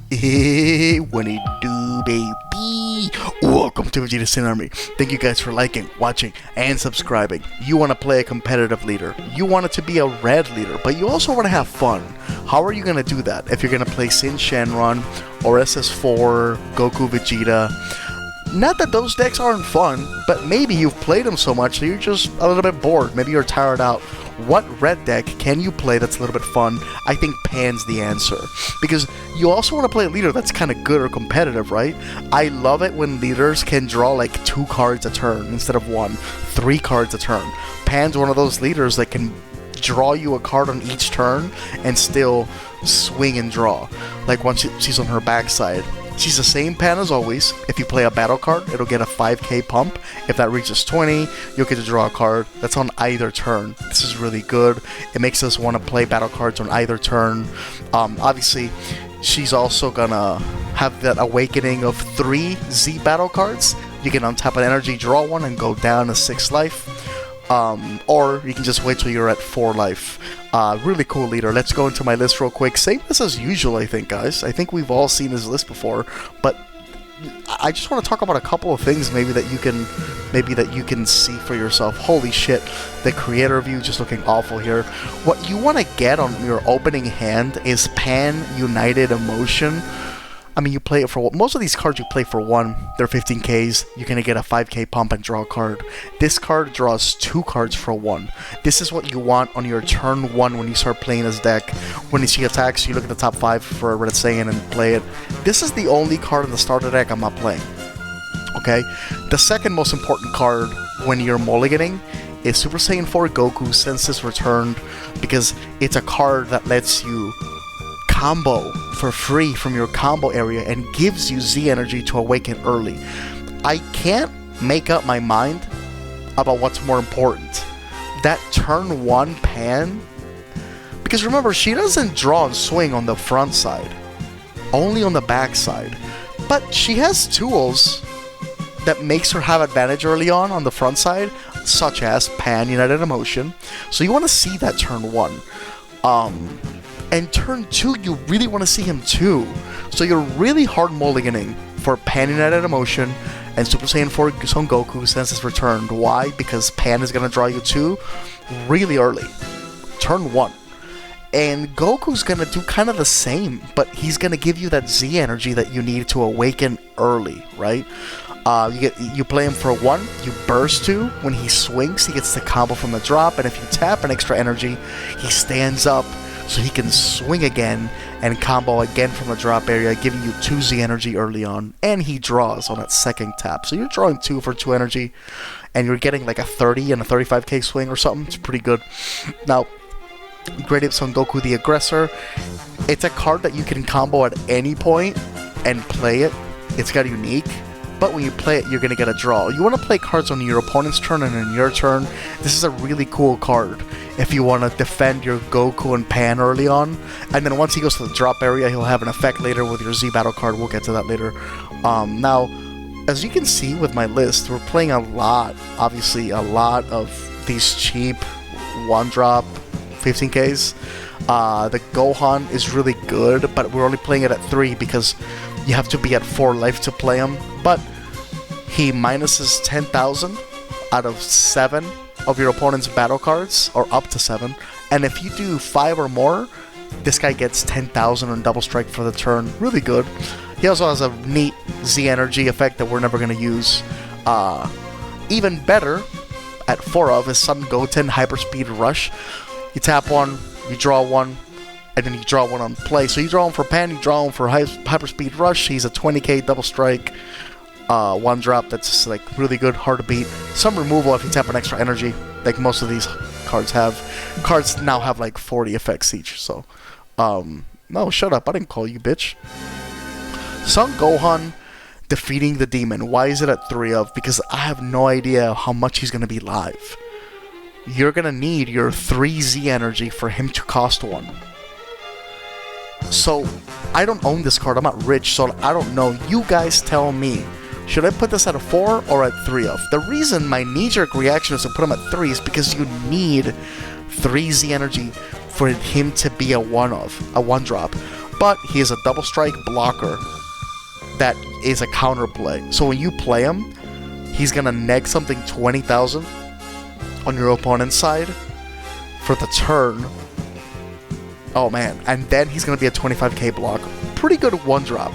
Hey, what it do, baby? Welcome to Vegeta Sin Army. Thank you guys for liking, watching, and subscribing. You want to play a competitive leader. You want it to be a red leader, but you also want to have fun. How are you going to do that? If you're going to play Sin Shenron, or SS4, Goku Vegeta. Not that those decks aren't fun, but maybe you've played them so much that you're just a little bit bored. Maybe you're tired out. What red deck can you play that's a little bit fun? I think Pan's the answer. Because you also want to play a leader that's kind of good or competitive, right? I love it when leaders can draw like 2 cards a turn instead of 1, 3 cards a turn. Pan's one of those leaders that can draw you a card on each turn and still swing and draw. Like once she's on her backside. She's the same Pan as always. If you play a battle card, it'll get a 5k pump. If that reaches 20, you'll get to draw a card. That's on either turn. This is really good. It makes us want to play battle cards on either turn. Obviously, she's also gonna have that awakening of 3 Z battle cards. You can untap an energy, draw one, and go down to 6 life. Or you can just wait till you're at 4 life. Really cool leader. Let's go into my list real quick. Same list as usual, I think, guys. I think we've all seen this list before, but I just want to talk about a couple of things maybe that you can see for yourself. Holy shit, the creator view just looking awful here. What you want to get on your opening hand is Pan United Emotion. I mean, you play it for most of these cards you play for 1. They're 15Ks. You're gonna get a 5K pump and draw a card. This card draws 2 cards for 1. This is what you want on your turn 1 when you start playing this deck. When she attacks, you look at the top 5 for Red Saiyan and play it. This is the only card in the starter deck I'm not playing. Okay. The second most important card when you're mulliganing is Super Saiyan 4 Goku Senses Returned, because it's a card that lets you combo for free from your combo area and gives you Z energy to awaken early. I can't make up my mind about what's more important. That turn 1 Pan, because remember, she doesn't draw and swing on the front side, only on the back side. But she has tools that makes her have advantage early on the front side, such as Pan United Emotion. So you want to see that turn 1. And turn 2, you really want to see him too. So you're really hard mulliganing for Pan United Emotion and Super Saiyan 4 Son Goku Senses Returned. Why? Because Pan is going to draw you 2 really early. Turn 1. And Goku's going to do kind of the same, but he's going to give you that Z energy that you need to awaken early, right? You play him for 1, you burst 2. When he swings, he gets the combo from the drop, and if you tap an extra energy, he stands up so he can swing again and combo again from the drop area, giving you 2 Z energy early on, and he draws on that second tap. So you're drawing 2 for 2 energy, and you're getting like a 30 and a 35k swing or something. It's pretty good. Now, Great Apes Son Goku the Aggressor. It's a card that you can combo at any point and play it. It's got unique. But when you play it, you're going to get a draw. You want to play cards on your opponent's turn and in your turn. This is a really cool card if you want to defend your Goku and Pan early on. And then once he goes to the drop area, he'll have an effect later with your Z Battle card. We'll get to that later. Now, as you can see with my list, we're playing a lot, obviously, a lot of these cheap 1-drop 15Ks. The Gohan is really good, but we're only playing it at 3 because you have to be at 4 life to play him. But he minuses 10,000 out of 7 of your opponent's battle cards, or up to 7. And if you do 5 or more, this guy gets 10,000 on double strike for the turn. Really good. He also has a neat Z energy effect that we're never going to use. Even better, at 4 of, is Son Goten Hyperspeed Rush. You tap 1, you draw 1, and then you draw 1 on play. So you draw him for Pan, you draw him for Hyperspeed Rush. He's a 20k double strike, 1-drop that's like really good, hard to beat. Some removal if you tap an extra energy, like most of these cards have. Cards now have like 40 effects each, so... no, shut up, I didn't call you, bitch. Son Gohan defeating the demon. Why is it at 3 of? Because I have no idea how much he's going to be live. You're going to need your 3 Z energy for him to cost 1. So, I don't own this card, I'm not rich, so I don't know. You guys tell me. Should I put this at a 4 or at 3 of? The reason my knee-jerk reaction is to put him at 3 is because you need 3 Z energy for him to be a 1 drop. but he is a double strike blocker that is a counterplay. So when you play him, he's gonna neg something 20,000 on your opponent's side for the turn. Oh man, and then he's gonna be a 25k blocker. Pretty good one drop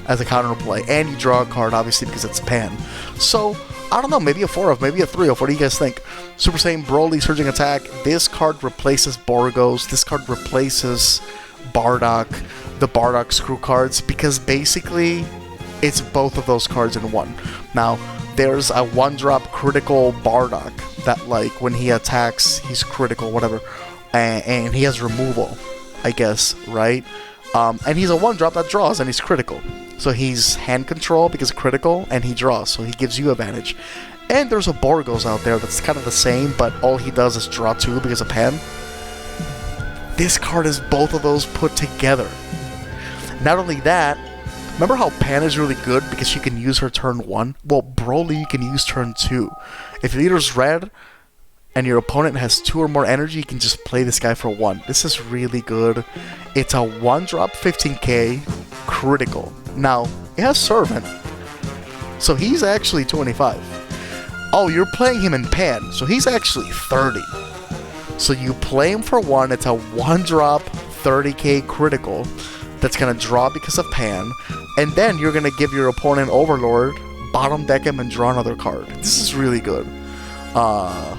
as a counterplay, and you draw a card obviously because it's Pan. So I don't know, maybe a 4 of, maybe a 3 of. What do you guys think? Super Saiyan Broly Surging Attack. This card replaces Borgos. This card replaces Bardock, the Bardock screw cards, because basically it's both of those cards in one. Now, there's a 1-drop critical Bardock that, like, when he attacks, he's critical, whatever, and he has removal, I guess, right? And he's a 1-drop that draws, and he's critical. So he's hand control because critical, and he draws, so he gives you advantage. And there's a Borgos out there that's kind of the same, but all he does is draw 2 because of Pan. This card is both of those put together. Not only that, remember how Pan is really good because she can use her turn 1? Well, Broly you can use turn 2. If your leader's red and your opponent has 2 or more energy, you can just play this guy for 1. This is really good. It's a 1-drop 15k critical. Now, it has Servant, so he's actually 25. Oh, you're playing him in Pan, so he's actually 30. So you play him for 1, it's a 1-drop 30k critical that's going to draw because of Pan, and then you're going to give your opponent Overlord, bottom deck him, and draw another card. This is really good. I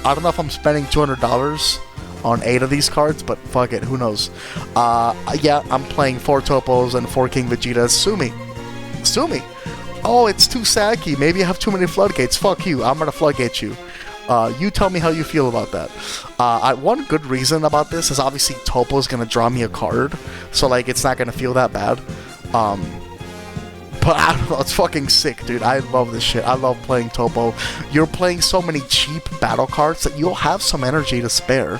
don't know if I'm spending $200 on 8 of these cards, but fuck it, who knows. Yeah, I'm playing 4 Topos and 4 King Vegetas. Sue me. Sue me. Oh, it's too sacky. Maybe I have too many floodgates. Fuck you. I'm gonna floodgate you. You tell me how you feel about that. One good reason about this is obviously Topo's gonna draw me a card, so like it's not gonna feel that bad. But I don't know, it's fucking sick, dude. I love this shit. I love playing Topo. You're playing so many cheap battle cards that you'll have some energy to spare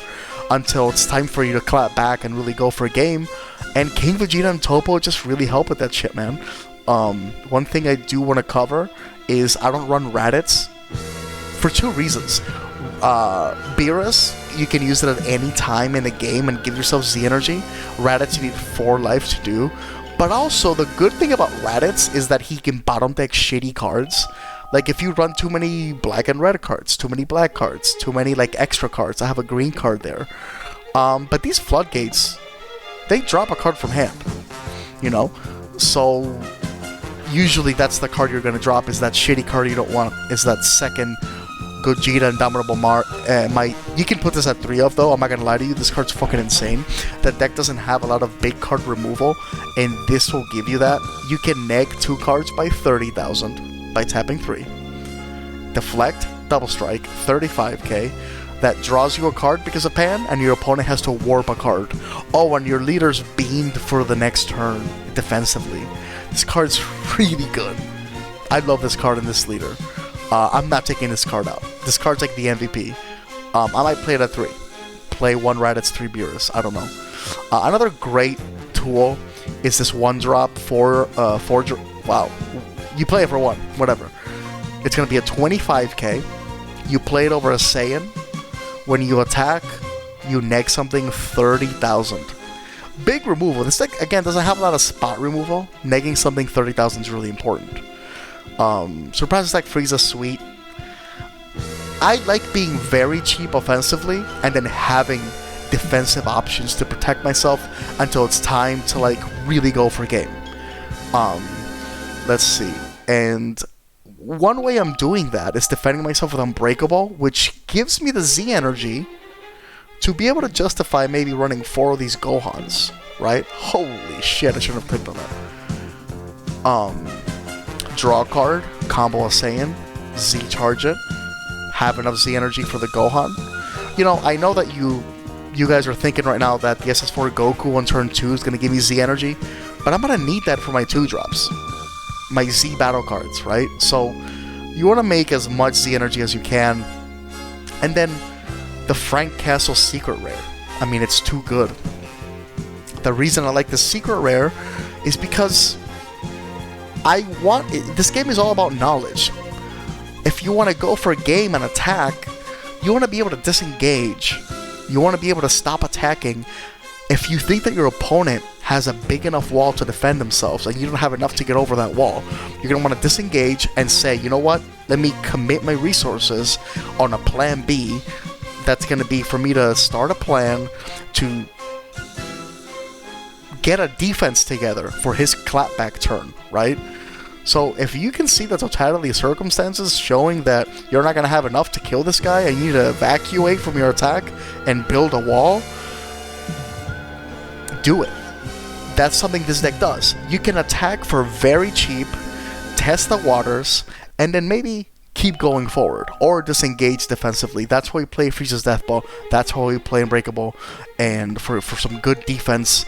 until it's time for you to clap back and really go for a game. And King Vegeta and Topo just really help with that shit, man. One thing I do want to cover is I don't run Raditz for 2 reasons. Beerus, you can use it at any time in a game and give yourself Z energy. Raditz, you need 4 life to do. But also, the good thing about Raditz is that he can bottom deck shitty cards. Like, if you run too many black and red cards, too many black cards, too many, like, extra cards. I have a green card there. But these floodgates, they drop a card from hand, you know? So, usually that's the card you're going to drop, is that shitty card you don't want, is that second Gogeta Indomitable Might. You can put this at 3 of, though. I'm not gonna lie to you, this card's fucking insane. That deck doesn't have a lot of big card removal, and this will give you that. You can neg 2 cards by 30,000 by tapping 3. Deflect, double strike, 35k. That draws you a card because of Pan, and your opponent has to warp a card. Oh, and your leader's beamed for the next turn defensively. This card's really good. I love this card in this leader. I'm not taking this card out. This card's like the MVP. I might play it at 3. Play 1 Raditz, 3 Beerus. I don't know. Another great tool is this 1-drop wow. You play it for 1. Whatever. It's going to be a 25k. You play it over a Saiyan. When you attack, you neg something 30,000. Big removal. This deck, again, doesn't have a lot of spot removal. Negging something 30,000 is really important. Surprise Attack Frieza, sweet. I like being very cheap offensively and then having defensive options to protect myself until it's time to like really go for game. Let's see. And one way I'm doing that is defending myself with Unbreakable, which gives me the Z energy to be able to justify maybe running 4 of these Gohans, right? Holy shit, I shouldn't have clicked on that. Draw a card, combo a Saiyan, Z charge it, have enough Z energy for the Gohan. You know, I know that you guys are thinking right now that the SS4 Goku on turn 2 is going to give me Z energy, but I'm going to need that for my 2-drops. My Z battle cards, right? So, you want to make as much Z energy as you can. And then, the Frank Castle Secret Rare. I mean, it's too good. The reason I like the Secret Rare is because this game is all about knowledge. If you want to go for a game and attack, you want to be able to disengage. You want to be able to stop attacking If you think that your opponent has a big enough wall to defend themselves and you don't have enough to get over that wall, you're going to want to disengage and say, you know what, let me commit my resources on a plan B. That's going to be for me to start a plan to get a defense together for his clapback turn, right? So if you can see the totality of circumstances showing that you're not going to have enough to kill this guy and you need to evacuate from your attack and build a wall, do it. That's something this deck does. You can attack for very cheap, test the waters, and then maybe keep going forward or disengage defensively. That's why we play Frieza's Death Ball. That's why we play Unbreakable, and for some good defense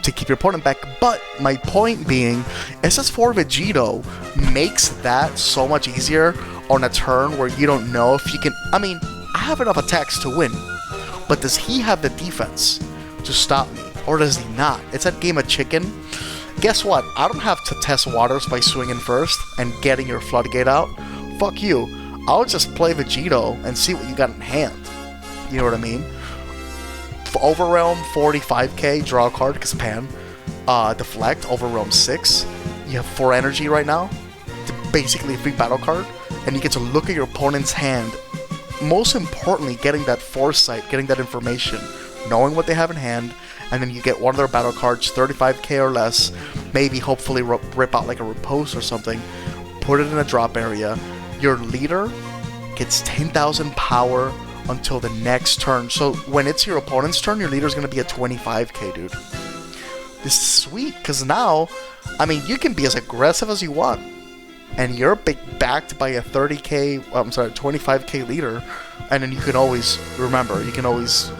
to keep your opponent back. But my point being, SS4 Vegito makes that so much easier on a turn where you don't know if you can. I mean, I have enough attacks to win, but does he have the defense to stop me? Or does he not? It's that game of chicken. Guess what? I don't have to test waters by swinging first and getting your floodgate out. Fuck you. I'll just play Vegito and see what you got in hand. You know what I mean? Overrealm 45k, draw a card because pan. Deflect, Overrealm 6. You have 4 energy right now. Basically a free battle card. And you get to look at your opponent's hand. Most importantly, getting that foresight, getting that information, knowing what they have in hand. And then you get one of their battle cards, 35k or less, maybe hopefully rip out like a Repose or something, put it in a drop area. Your leader gets 10,000 power until the next turn. So when it's your opponent's turn, your leader's going to be at 25k, dude. This is sweet, because now, I mean, you can be as aggressive as you want, and you're backed by a 25k leader, and then you can always, remember, you can always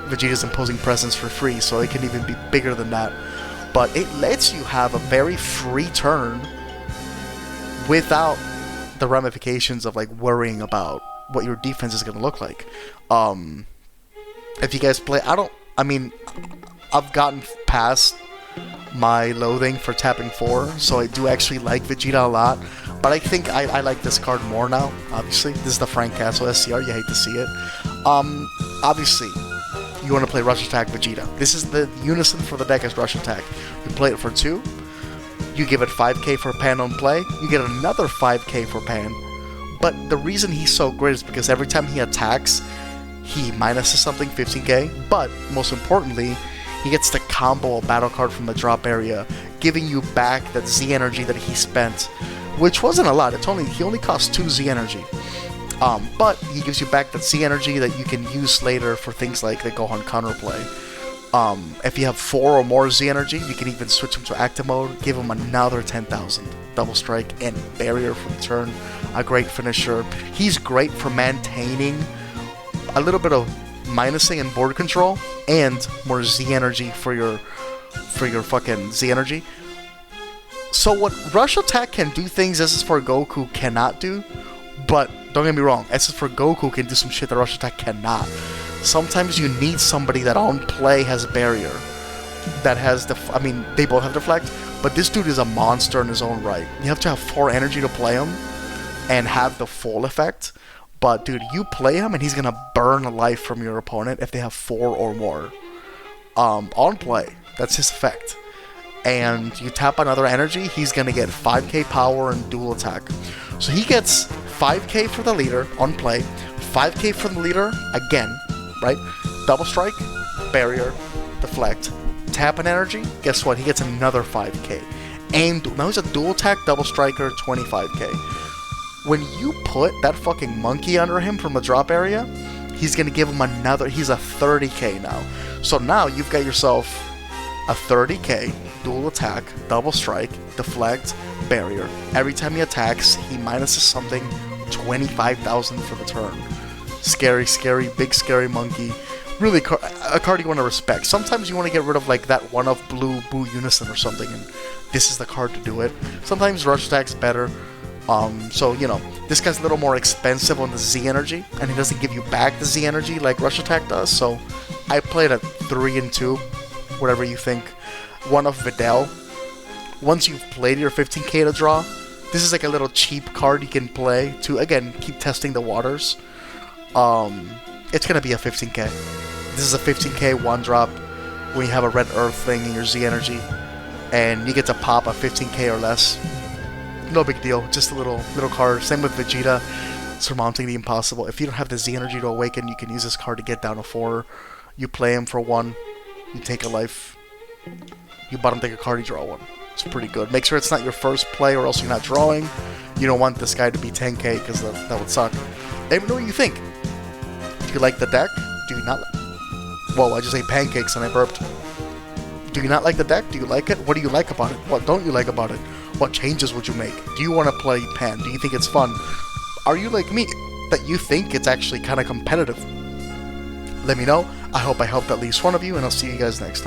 Vegeta's imposing presence for free, so it can even be bigger than that. But it lets you have a very free turn without the ramifications of like worrying about what your defense is going to look like. If you guys play, I've gotten past my loathing for tapping 4, so I do actually like Vegeta a lot. But I think I like this card more now, obviously. This is the Frank Castle SCR, you hate to see it. Obviously, you want to play Rush Attack Vegeta. This is the unison for the deck as Rush Attack. You play it for 2, you give it 5k for pan on play, you get another 5k for pan. But the reason he's so great is because every time he attacks, he minuses something, 15k, but most importantly, he gets to combo a battle card from the drop area, giving you back that Z energy that he spent, which wasn't a lot. He only cost 2 Z energy. But he gives you back that Z energy that you can use later for things like the Gohan counterplay. If you have 4 or more Z energy, you can even switch him to active mode, give him another 10,000. Double strike and barrier from turn. A great finisher. He's great for maintaining a little bit of minusing and board control and more Z energy for your fucking Z energy. So what Rush Attack can do things SS4 Goku cannot do, but don't get me wrong, SS4 Goku can do some shit that Rush Attack cannot. Sometimes you need somebody that on play has barrier, that has they both have deflect, but this dude is a monster in his own right. You have to have 4 energy to play him and have the full effect. But dude, you play him and he's gonna burn a life from your opponent if they have 4 or more. On play, that's his effect. And you tap another energy, he's gonna get 5k power and dual attack. So he gets 5k for the leader on play, 5k for the leader again, right? Double strike, barrier, deflect, tap an energy, guess what? He gets another 5k. And now he's a dual attack, double striker, 25k. When you put that fucking monkey under him from the drop area, he's gonna give him another, he's a 30k now. So now you've got yourself a 30k, dual attack, double strike, deflect, barrier. Every time he attacks, he minuses something, 25,000 for the turn. Scary, scary, big scary monkey. Really a card you want to respect. Sometimes you want to get rid of like that one of blue Boo Unison or something, and this is the card to do it. Sometimes Rush Attack's better. So, you know, this guy's a little more expensive on the Z energy, and he doesn't give you back the Z energy like Rush Attack does, so I played at 3 and 2, whatever you think. One of Videl. Once you've played your 15k to draw, this is like a little cheap card you can play to, again, keep testing the waters. It's gonna be a 15k. This is a 15k one drop. when you have a red earth thing in your Z energy, and you get to pop a 15k or less. No big deal, just a little card. Same with Vegeta, surmounting the impossible. If you don't have the Z energy to awaken, you can use this card to get down to 4. You play him for 1, you take a life, you bottom take a card, you draw 1. It's pretty good. Make sure it's not your first play or else you're not drawing. You don't want this guy to be 10k because that would suck. Let me know what you think. Do you like the deck? Do you not? Whoa, I just ate pancakes and I burped. Do you not like the deck? Do you like it? What do you like about it? What don't you like about it? What changes would you make? Do you want to play Pan? Do you think it's fun? Are you like me, that you think it's actually kind of competitive? Let me know. I hope I helped at least one of you, and I'll see you guys next time.